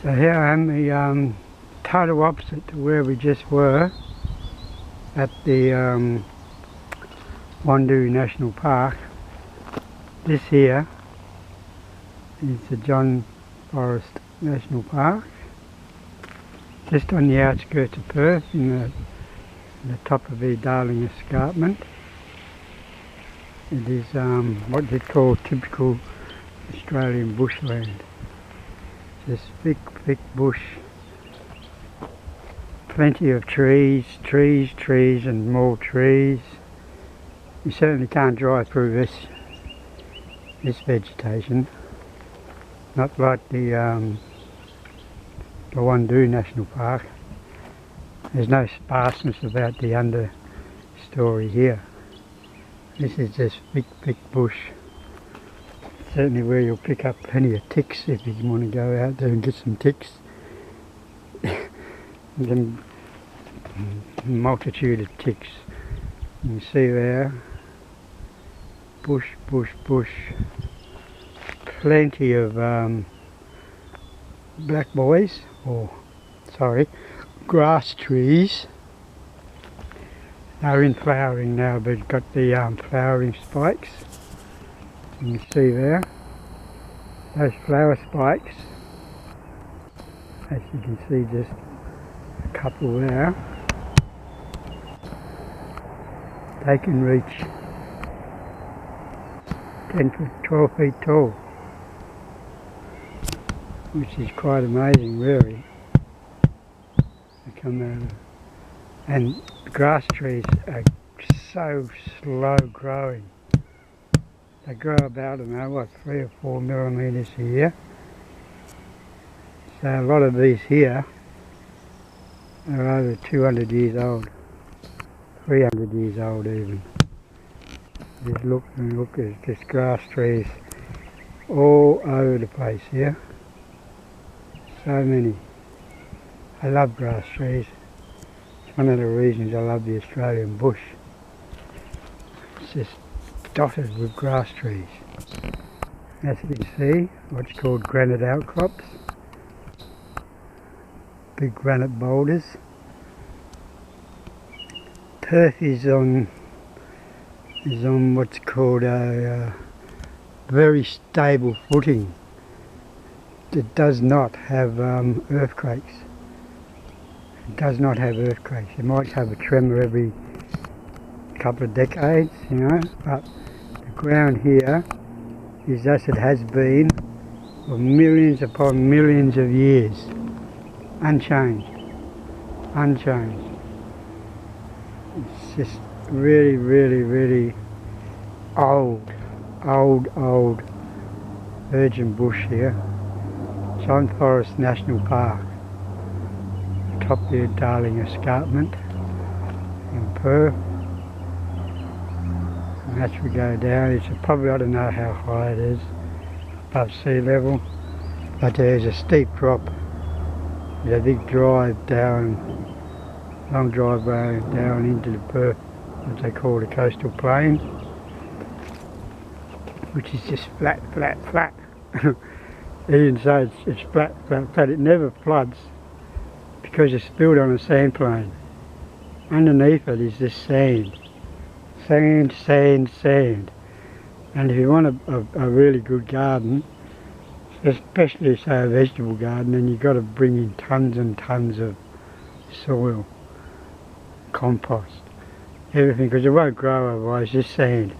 So here I am, the total opposite to where we just were at the Wandoo National Park. This here is the Forrest National Park, just on the outskirts of Perth, in the top of the Darling Escarpment. It is what they call typical Australian bushland. Just thick bush, plenty of trees and more trees. You certainly can't drive through this vegetation. Not like the Wandoo National Park. There's no sparseness about the understory here. This is just thick bush. Certainly where you'll pick up plenty of ticks if you want to go out there and get some ticks. Then multitude of ticks. You can see there, bush. Plenty of black boys, grass trees. They're in flowering now, but got the flowering spikes. You can see there, those flower spikes, as you can see, just a couple there. They can reach 10 to 12 feet tall, which is quite amazing really. They come out of, and grass trees are so slow growing. They grow about, I don't know, what, 3 or 4 millimetres a year. So a lot of these here are over 200 years old, 300 years old even. Just look and look, there's just grass trees all over the place here. So many. I love grass trees. It's one of the reasons I love the Australian bush. It's just dotted with grass trees. As you can see, what's called granite outcrops. Big granite boulders. Perth is on what's called a very stable footing. It does not have earthquakes. It does not have earthquakes. You might have a tremor every couple of decades, you know, but the ground here is as it has been for millions upon millions of years. Unchanged. It's just really old virgin bush here. It's on Forrest National Park, top of the Darling Escarpment in Perth. And as we go down, it's probably, I don't know how high it is, above sea level, but there's a steep drop. There's a big drive down, long driveway down into the Perth, what they call the coastal plain, which is just flat. Even so, it's flat. It never floods because it's built on a sand plain. Underneath it is just sand. And if you want a really good garden, especially say a vegetable garden, then you've got to bring in tons and tons of soil, compost, everything, because it won't grow otherwise, just sand.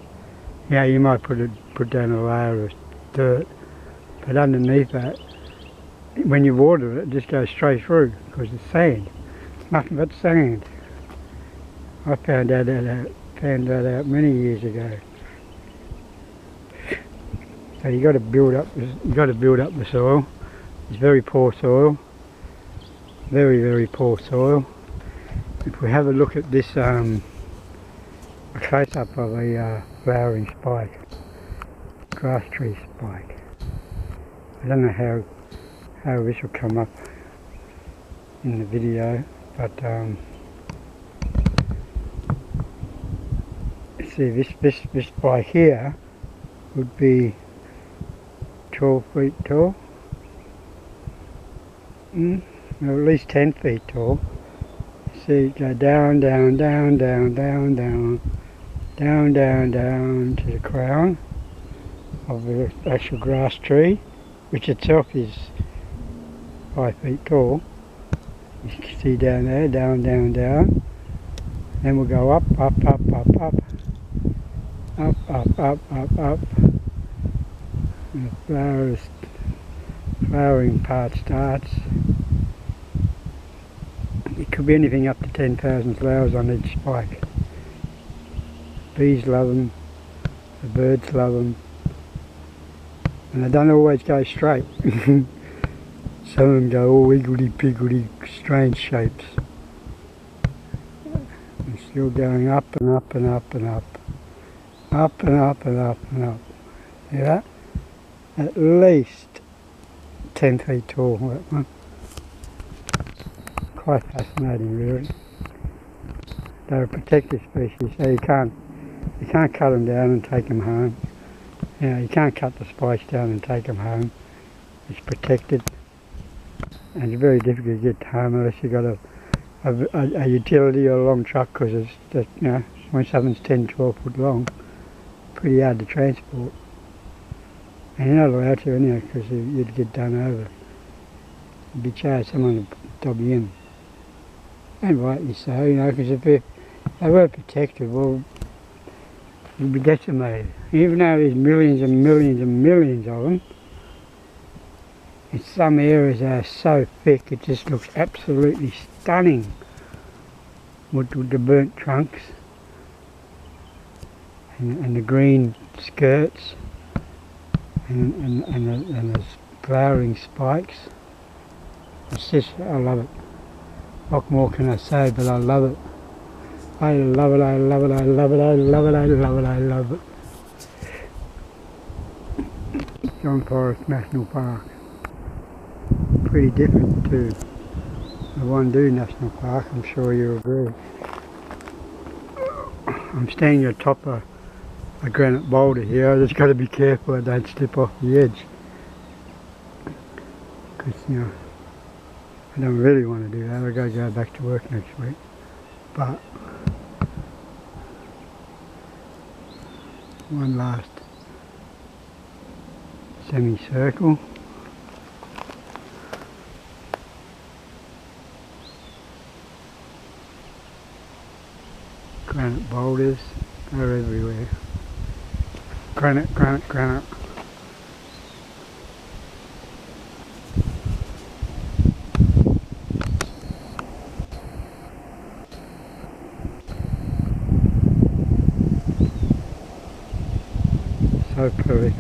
Yeah, you might put down a layer of dirt, but underneath that, when you water it, it just goes straight through because it's sand. It's nothing but sand. I found that out many years ago. So you got to build up the soil. It's very poor soil, very poor soil. If we have a look at this, a close up of a flowering spike, grass tree spike. I don't know how this will come up in the video, but see, this spike here would be 12 feet tall. at least 10 feet tall. See it go down, down, down, down, down, down, down, down, down to the crown of the actual grass tree, which itself is 5 feet tall. You can see down there, down, down, down. Then we'll go up, up, up, up, up, up, up, up, up, up. And the flowering part starts. It could be anything up to 10,000 flowers on each spike. Bees love them, the birds love them, and they don't always go straight. Some of them go all wiggledy-piggledy, strange shapes. And still going up and up and up and up. Up and up and up and up. See that? At least 10 feet tall, that one. Quite fascinating, really. They're a protected species, so you can't cut them down and take them home. You know, you can't cut the spikes down and take them home. It's protected, and it's very difficult to get home unless you've got a utility or a long truck, because it's just, you know, when something's 10-12 foot long, pretty hard to transport. And you're not allowed to anyway, because you'd get done over. You'd be charged someone to dob you in. And rightly so, you know, because if they were protected, well, you'd be decimated. Even though there's millions and millions and millions of them, in some areas they are so thick it just looks absolutely stunning with the burnt trunks and the green skirts and the flowering spikes. It's just, I love it. What more can I say, but I love it. I love it, I love it, I love it, I love it, I love it, I love it. John Forrest National Park. Pretty different to the Wandoo National Park, I'm sure you agree. I'm standing atop a granite boulder here. I just got to be careful I don't slip off the edge. Because, you know, I don't really want to do that. I've got to go back to work next week. But one last semicircle. Granite boulders are everywhere. Granite, granite, granite. So prolific.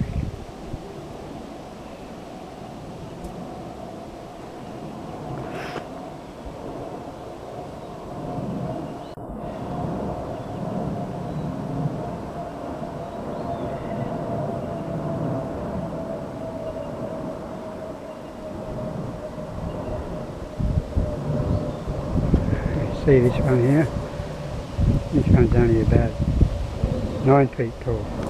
See this one here? This one's only about 9 feet tall.